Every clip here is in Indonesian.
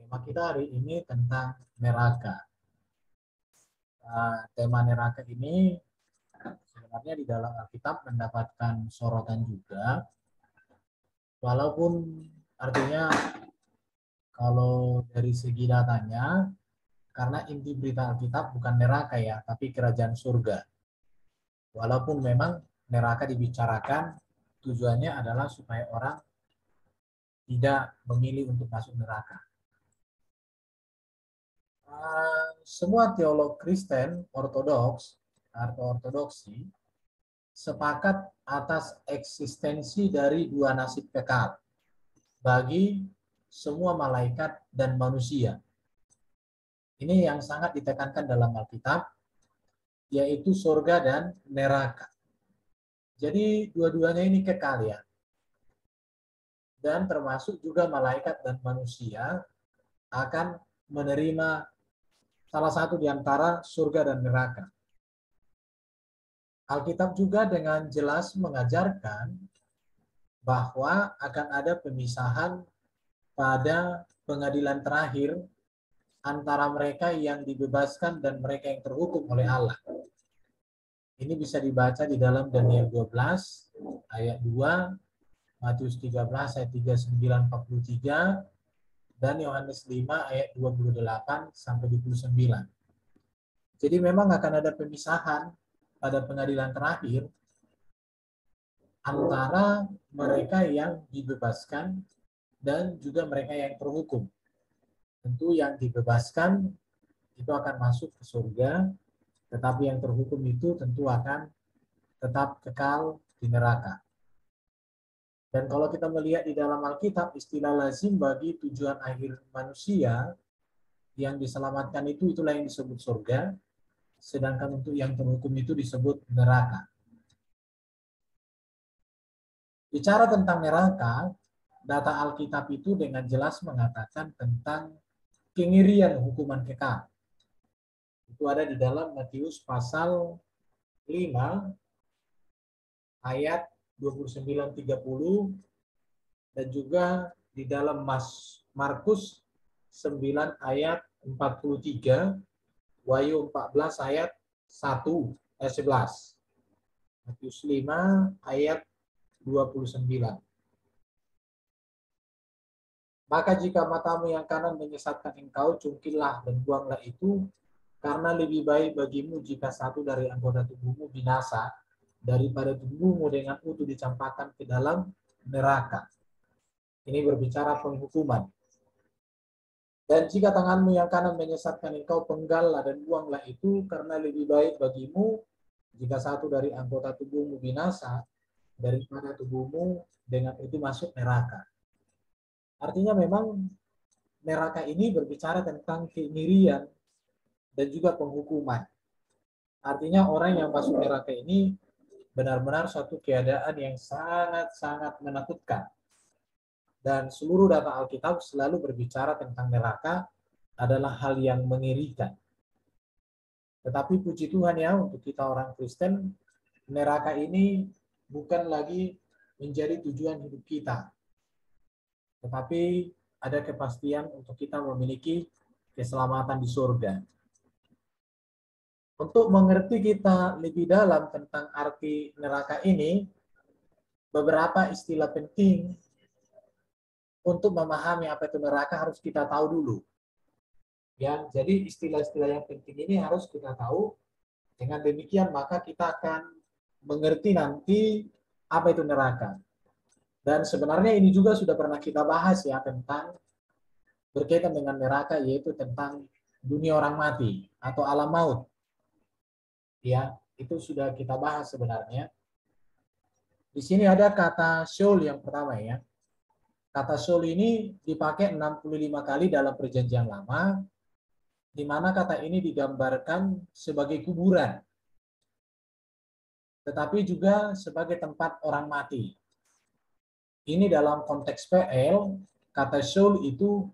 Tema kita hari ini tentang neraka. Tema neraka ini sebenarnya di dalam Alkitab mendapatkan sorotan juga, walaupun artinya kalau dari segi datanya, karena inti berita Alkitab bukan neraka ya, tapi kerajaan surga. Walaupun memang neraka dibicarakan, tujuannya adalah supaya orang tidak memilih untuk masuk neraka. Semua teolog Kristen ortodoks atau ortodoksi sepakat atas eksistensi dari dua nasib kekal bagi semua malaikat dan manusia. Ini yang sangat ditekankan dalam Alkitab, yaitu surga dan neraka. Jadi dua-duanya ini kekal ya. Dan termasuk juga malaikat dan manusia akan menerima salah satu di antara surga dan neraka. Alkitab juga dengan jelas mengajarkan bahwa akan ada pemisahan pada pengadilan terakhir antara mereka yang dibebaskan dan mereka yang terhukum oleh Allah. Ini bisa dibaca di dalam Daniel 12 ayat 2, Matius 13 ayat 39-43, dan Yohanes 5 ayat 28 sampai 29. Jadi memang akan ada pemisahan pada pengadilan terakhir antara mereka yang dibebaskan dan juga mereka yang terhukum. Tentu yang dibebaskan itu akan masuk ke surga, tetapi yang terhukum itu tentu akan tetap kekal di neraka. Dan kalau kita melihat di dalam Alkitab, istilah lazim bagi tujuan akhir manusia yang diselamatkan itu, itulah yang disebut surga, sedangkan untuk yang terhukum itu disebut neraka. Bicara tentang neraka, data Alkitab itu dengan jelas mengatakan tentang kengerian hukuman kekal. Itu ada di dalam Matius pasal 5 ayat 29-30, dan juga di dalam Markus 9 ayat 43, Wahyu 14 ayat 11. Matius 5 ayat 29. Maka jika matamu yang kanan menyesatkan engkau, cungkillah dan buanglah itu, karena lebih baik bagimu jika satu dari anggota tubuhmu binasa daripada tubuhmu dengan utuh dicampakkan ke dalam neraka. Ini berbicara penghukuman. Dan jika tanganmu yang kanan menyesatkan engkau, penggallah dan buanglah itu, karena lebih baik bagimu jika satu dari anggota tubuhmu binasa daripada tubuhmu dengan itu masuk neraka. Artinya memang neraka ini berbicara tentang kengerian dan juga penghukuman. Artinya orang yang masuk neraka ini benar-benar suatu keadaan yang sangat-sangat menakutkan. Dan seluruh data Alkitab selalu berbicara tentang neraka adalah hal yang mengerikan. Tetapi puji Tuhan ya, untuk kita orang Kristen, neraka ini bukan lagi menjadi tujuan hidup kita. Tetapi ada kepastian untuk kita memiliki keselamatan di surga. Untuk mengerti kita lebih dalam tentang arti neraka ini, beberapa istilah penting untuk memahami apa itu neraka harus kita tahu dulu. Ya, jadi istilah-istilah yang penting ini harus kita tahu. Dengan demikian maka kita akan mengerti nanti apa itu neraka. Dan sebenarnya ini juga sudah pernah kita bahas ya, tentang berkaitan dengan neraka, yaitu tentang dunia orang mati atau alam maut. Ya, itu sudah kita bahas sebenarnya. Di sini ada kata Sheol yang pertama ya. Kata Sheol ini dipakai 65 kali dalam Perjanjian Lama, di mana kata ini digambarkan sebagai kuburan, tetapi juga sebagai tempat orang mati. Ini dalam konteks PL, kata Sheol itu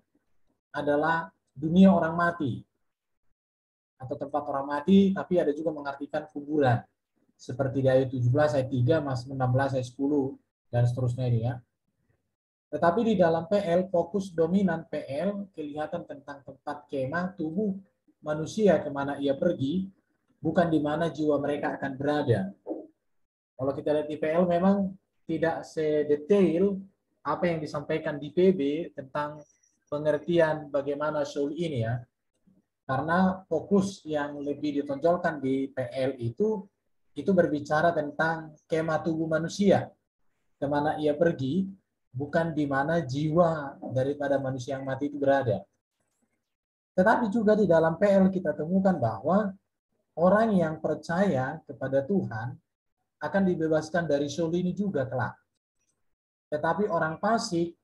adalah dunia orang mati atau tempat orang mati, tapi ada juga mengartikan kuburan. Seperti di ayat 17 ayat 3, Mazmur 16 ayat 10 dan seterusnya ini ya. Tetapi di dalam PL, fokus dominan PL kelihatan tentang tempat kemah tubuh manusia kemana ia pergi, bukan di mana jiwa mereka akan berada. Kalau kita lihat di PL memang tidak sedetail apa yang disampaikan di PB tentang pengertian bagaimana soul ini ya. Karena fokus yang lebih ditonjolkan di PL itu berbicara tentang kemah tubuh manusia, kemana ia pergi, bukan di mana jiwa daripada manusia yang mati itu berada. Tetapi juga di dalam PL kita temukan bahwa orang yang percaya kepada Tuhan akan dibebaskan dari soul ini juga kelak. Tetapi orang fasik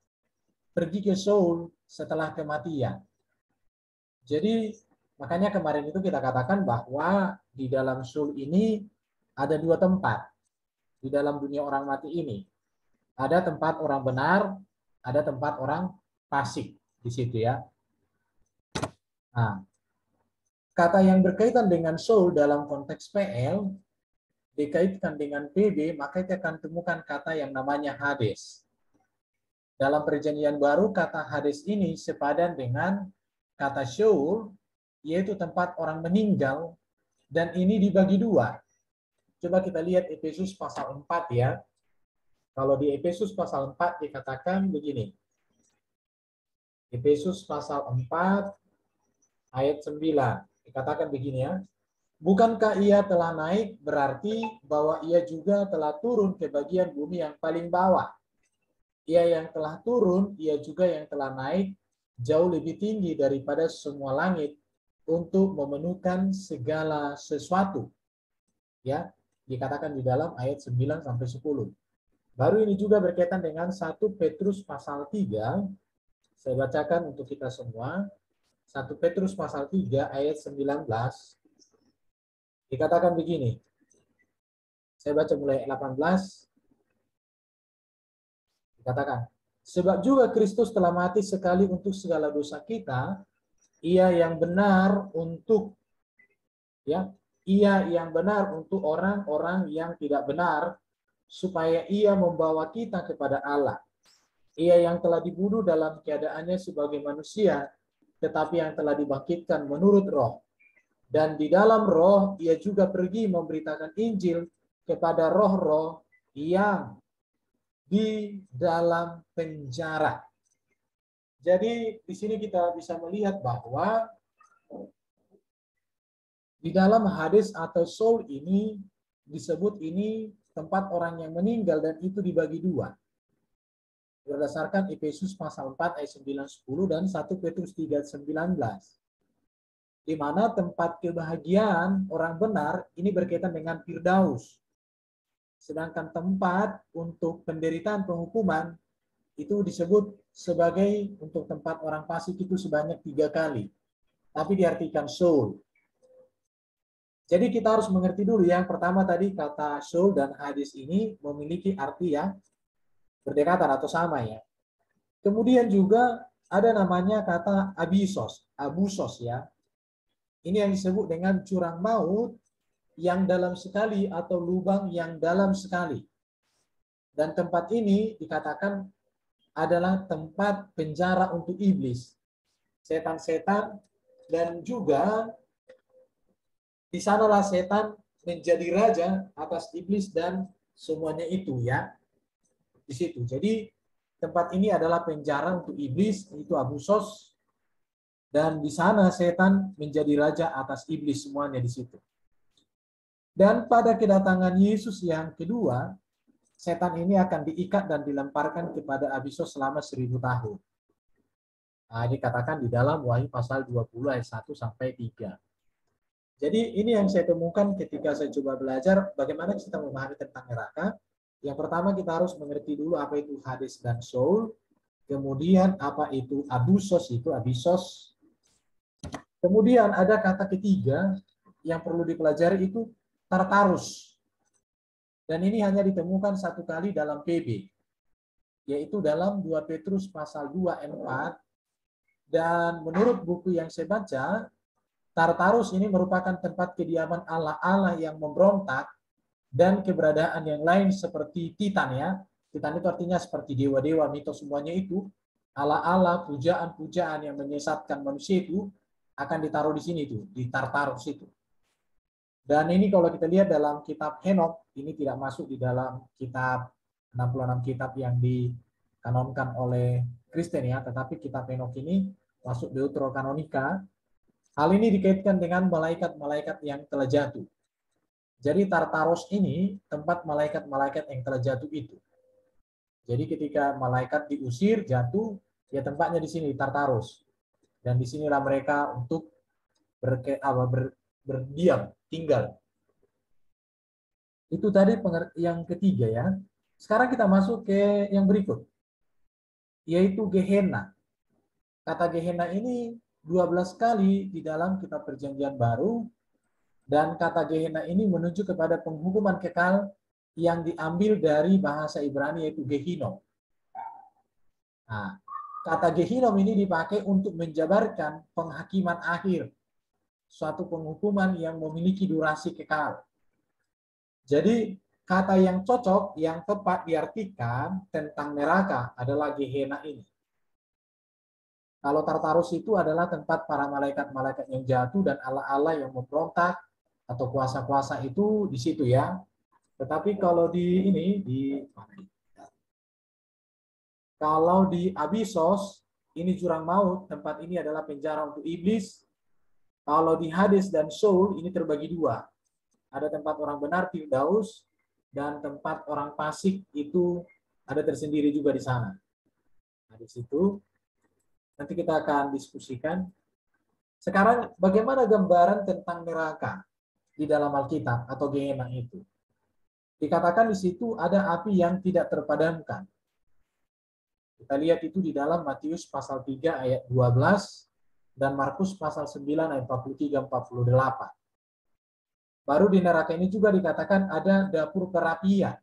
pergi ke soul setelah kematian. Jadi makanya kemarin itu kita katakan bahwa di dalam soul ini ada dua tempat di dalam dunia orang mati ini. Ada tempat orang benar, ada tempat orang fasik di situ ya. Nah, kata yang berkaitan dengan soul dalam konteks PL dikaitkan dengan PB, maka kita akan temukan kata yang namanya Hades. Dalam perjanjian baru, kata Hades ini sepadan dengan kata Sheol, yaitu tempat orang meninggal, dan ini dibagi dua. Coba kita lihat Efesus pasal 4 ya. Kalau di Efesus pasal 4 dikatakan begini. Efesus pasal 4 ayat 9. Dikatakan begini ya. Bukankah ia telah naik berarti bahwa ia juga telah turun ke bagian bumi yang paling bawah. Ia yang telah turun, ia juga yang telah naik jauh lebih tinggi daripada semua langit untuk memenuhkan segala sesuatu. Ya, dikatakan di dalam ayat 9 sampai 10. Baru ini juga berkaitan dengan 1 Petrus pasal 3. Saya bacakan untuk kita semua. 1 Petrus pasal 3 ayat 19. Dikatakan begini. Saya baca mulai 18. Dikatakan, sebab juga Kristus telah mati sekali untuk segala dosa kita, ia yang benar untuk orang-orang yang tidak benar, supaya ia membawa kita kepada Allah. Ia yang telah dibunuh dalam keadaannya sebagai manusia, tetapi yang telah dibangkitkan menurut roh. Dan di dalam roh, ia juga pergi memberitakan Injil kepada roh-roh yang di dalam penjara. Jadi di sini kita bisa melihat bahwa di dalam Hades atau soul ini disebut ini tempat orang yang meninggal dan itu dibagi dua. Berdasarkan Efesus pasal 4 ayat 9, 10 dan 1 Petrus 3 19. Di mana tempat kebahagiaan orang benar ini berkaitan dengan Firdaus. Sedangkan tempat untuk penderitaan penghukuman itu disebut sebagai untuk tempat orang fasik itu sebanyak 3 kali. Tapi diartikan soul. Jadi kita harus mengerti dulu yang pertama tadi kata soul dan Hades ini memiliki arti yang berdekatan atau sama ya. Kemudian juga ada namanya kata abusos ya. Ini yang disebut dengan jurang maut yang dalam sekali atau lubang yang dalam sekali. Dan tempat ini dikatakan adalah tempat penjara untuk iblis, setan-setan, dan juga di sanalah setan menjadi raja atas iblis dan semuanya itu ya. Di situ. Jadi tempat ini adalah penjara untuk iblis, itu abusos, dan di sana setan menjadi raja atas iblis semuanya di situ. Dan pada kedatangan Yesus yang kedua, setan ini akan diikat dan dilemparkan kepada Abisos selama 1000 tahun. Nah, dikatakan di dalam Wahyu pasal 20 ayat 1 sampai 3. Jadi ini yang saya temukan ketika saya coba belajar bagaimana kita memahami tentang neraka. Yang pertama kita harus mengerti dulu apa itu Hades dan Soul. Kemudian apa itu Abisos. Kemudian ada kata ketiga yang perlu dipelajari itu Tartarus. Dan ini hanya ditemukan satu kali dalam PB, yaitu dalam 2 Petrus pasal 2 ayat 4. Dan menurut buku yang saya baca, Tartarus ini merupakan tempat kediaman Allah-Allah yang memberontak dan keberadaan yang lain seperti Titan ya. Titan itu artinya seperti dewa-dewa, mitos semuanya itu, ala-ala, pujaan-pujaan yang menyesatkan manusia itu akan ditaruh di sini tuh, di Tartarus itu. Dan ini kalau kita lihat dalam kitab Henok, ini tidak masuk di dalam kitab 66 kitab yang dikanonkan oleh Kristen ya, tetapi kitab Henok ini masuk Deuterokanonika. Hal ini dikaitkan dengan malaikat-malaikat yang telah jatuh. Jadi Tartarus ini tempat malaikat-malaikat yang telah jatuh itu. Jadi ketika malaikat diusir, jatuh, ya tempatnya di sini, Tartarus. Dan disinilah mereka untuk berdiam, tinggal. Itu tadi yang ketiga ya. Sekarang kita masuk ke yang berikut, yaitu Gehenna. Kata Gehenna ini 12 kali di dalam kitab Perjanjian Baru, dan kata Gehenna ini menunjuk kepada penghukuman kekal yang diambil dari bahasa Ibrani yaitu Gehinom. Nah, kata Gehinom ini dipakai untuk menjabarkan penghakiman akhir, suatu penghukuman yang memiliki durasi kekal. Jadi kata yang cocok, yang tepat diartikan tentang neraka adalah Gehenna ini. Kalau Tartarus itu adalah tempat para malaikat-malaikat yang jatuh dan Allah-Allah yang memberontak atau kuasa-kuasa itu di situ ya. Tetapi kalau di ini kalau di Abyssos ini jurang maut, tempat ini adalah penjara untuk iblis. Kalau di Hades dan Sheol ini terbagi dua. Ada tempat orang benar Firdaus dan tempat orang fasik itu ada tersendiri juga di sana. Nah, di situ nanti kita akan diskusikan. Sekarang bagaimana gambaran tentang neraka di dalam Alkitab atau Gehenna itu? Dikatakan di situ ada api yang tidak terpadamkan. Kita lihat itu di dalam Matius pasal 3 ayat 12 dan Markus pasal 9 ayat 43-48. Baru di neraka ini juga dikatakan ada dapur perapian.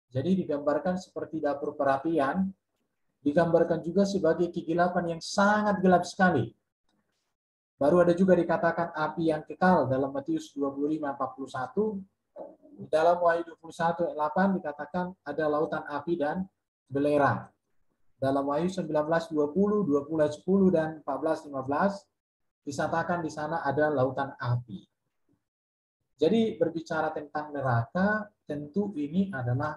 Jadi digambarkan seperti dapur perapian, digambarkan juga sebagai kegelapan yang sangat gelap sekali. Baru ada juga dikatakan api yang kekal dalam Matius 25:41. Dalam Wahyu 21 ayat 8 dikatakan ada lautan api dan belerang. Dalam Wahyu 19:20, 20 ayat 10 dan 14:15 disatakan di sana ada lautan api. Jadi berbicara tentang neraka, tentu ini adalah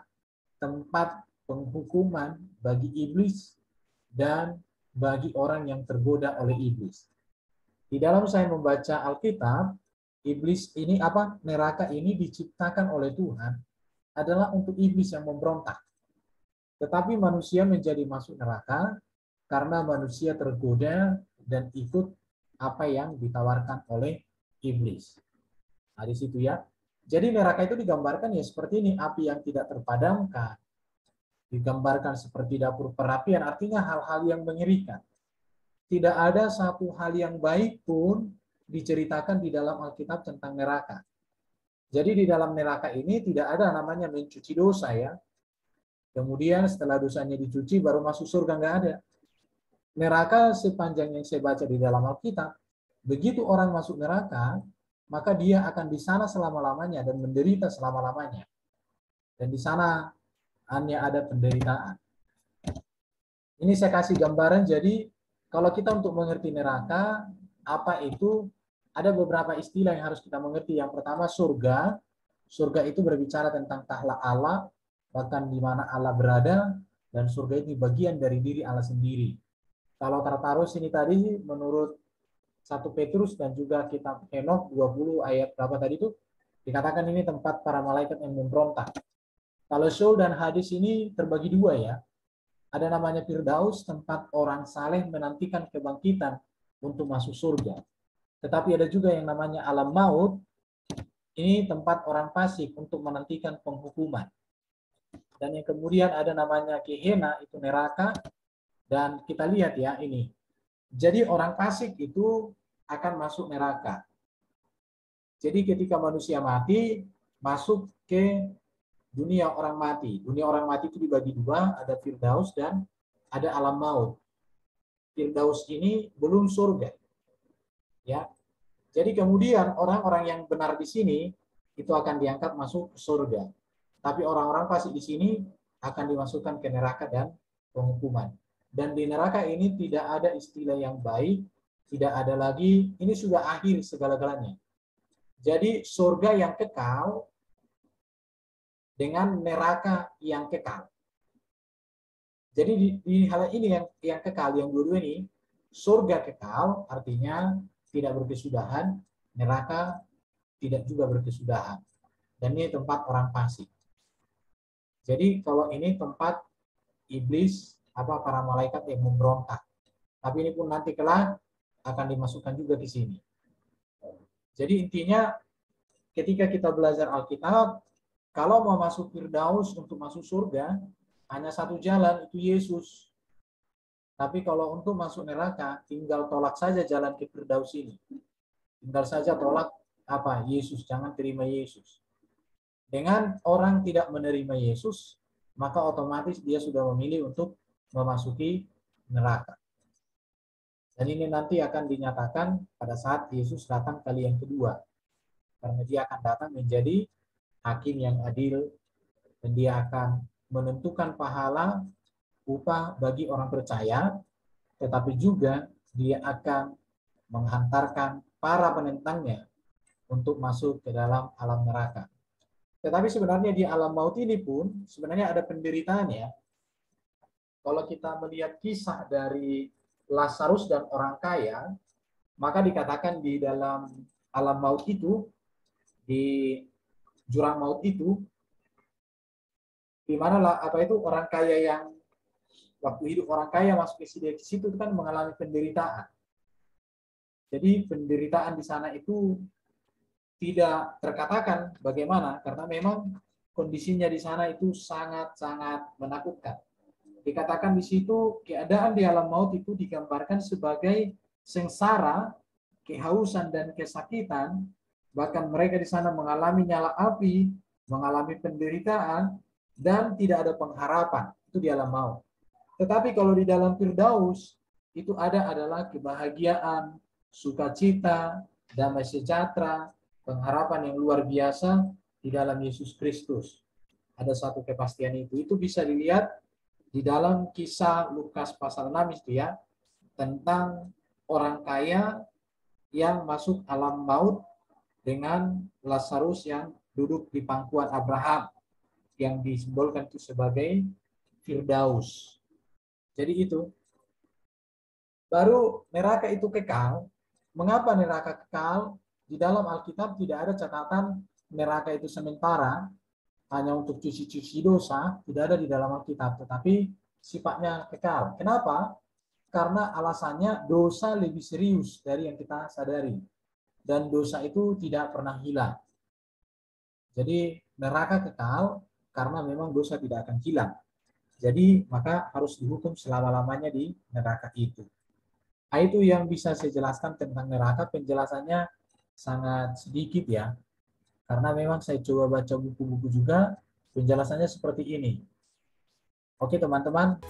tempat penghukuman bagi iblis dan bagi orang yang tergoda oleh iblis. Di dalam saya membaca Alkitab, iblis ini neraka ini diciptakan oleh Tuhan adalah untuk iblis yang memberontak. Tetapi manusia menjadi masuk neraka karena manusia tergoda dan ikut apa yang ditawarkan oleh iblis. Nah, di situ ya. Jadi neraka itu digambarkan ya seperti ini, api yang tidak terpadamkan. Digambarkan seperti dapur perapian, artinya hal-hal yang mengerikan. Tidak ada satu hal yang baik pun diceritakan di dalam Alkitab tentang neraka. Jadi di dalam neraka ini tidak ada namanya mencuci dosa ya. Kemudian setelah dosanya dicuci baru masuk surga, nggak ada. Neraka sepanjang yang saya baca di dalam Alkitab, begitu orang masuk neraka, maka dia akan di sana selama-lamanya dan menderita selama-lamanya. Dan di sana hanya ada penderitaan. Ini saya kasih gambaran, jadi kalau kita untuk mengerti neraka, apa itu, ada beberapa istilah yang harus kita mengerti. Yang pertama surga. Surga itu berbicara tentang tahta Allah, bahkan di mana Allah berada, dan surga itu bagian dari diri Allah sendiri. Kalau Tartarus ini tadi menurut 1 Petrus dan juga kitab Henok 20 ayat berapa tadi itu, dikatakan ini tempat para malaikat yang memberontak. Kalau Sheol dan Hades ini terbagi dua ya. Ada namanya Firdaus, tempat orang saleh menantikan kebangkitan untuk masuk surga. Tetapi ada juga yang namanya alam maut, ini tempat orang fasik untuk menantikan penghukuman. Dan yang kemudian ada namanya Gehenna, itu neraka. Dan kita lihat ya ini. Jadi orang fasik itu akan masuk neraka. Jadi ketika manusia mati, masuk ke dunia orang mati. Dunia orang mati itu dibagi dua, ada Firdaus dan ada alam maut. Firdaus ini belum surga. Ya. Jadi kemudian orang-orang yang benar di sini itu akan diangkat masuk ke surga. Tapi orang-orang fasik di sini akan dimasukkan ke neraka dan penghukuman. Dan di neraka ini tidak ada istilah yang baik, tidak ada lagi, ini sudah akhir segala-galanya. Jadi surga yang kekal dengan neraka yang kekal. Jadi di hal ini yang kekal, yang dua-dua ini, surga kekal artinya tidak berkesudahan, neraka tidak juga berkesudahan. Dan ini tempat orang fasik. Jadi kalau ini tempat iblis, para malaikat yang memberontak. Tapi ini pun nanti kelak akan dimasukkan juga di sini. Jadi intinya ketika kita belajar Alkitab, kalau mau masuk Firdaus untuk masuk surga, hanya satu jalan, itu Yesus. Tapi kalau untuk masuk neraka, tinggal tolak saja jalan ke Firdaus ini. Tinggal saja tolak Yesus, jangan terima Yesus. Dengan orang tidak menerima Yesus, maka otomatis dia sudah memilih untuk memasuki neraka. Dan ini nanti akan dinyatakan pada saat Yesus datang kali yang kedua. Karena dia akan datang menjadi hakim yang adil, dan dia akan menentukan pahala upah bagi orang percaya, tetapi juga dia akan menghantarkan para penentangnya untuk masuk ke dalam alam neraka. Tetapi sebenarnya di alam maut ini pun sebenarnya ada penderitaan ya. Kalau kita melihat kisah dari Lazarus dan orang kaya, maka dikatakan di dalam alam maut itu, di jurang maut itu, di mana orang kaya yang waktu hidup orang kaya masuk ke situ kan mengalami penderitaan. Jadi penderitaan di sana itu tidak terkatakan bagaimana, karena memang kondisinya di sana itu sangat-sangat menakutkan. Dikatakan di situ keadaan di alam maut itu digambarkan sebagai sengsara, kehausan dan kesakitan, bahkan mereka di sana mengalami nyala api, mengalami penderitaan, dan tidak ada pengharapan. Itu di alam maut. Tetapi kalau di dalam Firdaus, itu adalah kebahagiaan, sukacita, damai sejahtera, pengharapan yang luar biasa di dalam Yesus Kristus. Ada satu kepastian itu. Itu bisa dilihat di dalam kisah Lukas pasal 6 itu ya, tentang orang kaya yang masuk alam maut dengan Lazarus yang duduk di pangkuan Abraham, yang disimbolkan itu sebagai Firdaus. Jadi itu. Baru neraka itu kekal. Mengapa neraka kekal? Di dalam Alkitab tidak ada catatan neraka itu sementara, hanya untuk cuci-cuci dosa, tidak ada di dalam Alkitab, tetapi sifatnya kekal. Kenapa? Karena alasannya dosa lebih serius dari yang kita sadari. Dan dosa itu tidak pernah hilang. Jadi neraka kekal karena memang dosa tidak akan hilang. Jadi maka harus dihukum selama-lamanya di neraka itu. Nah, itu yang bisa saya jelaskan tentang neraka. Penjelasannya sangat sedikit ya. Karena memang saya coba baca buku-buku juga, penjelasannya seperti ini. Oke teman-teman.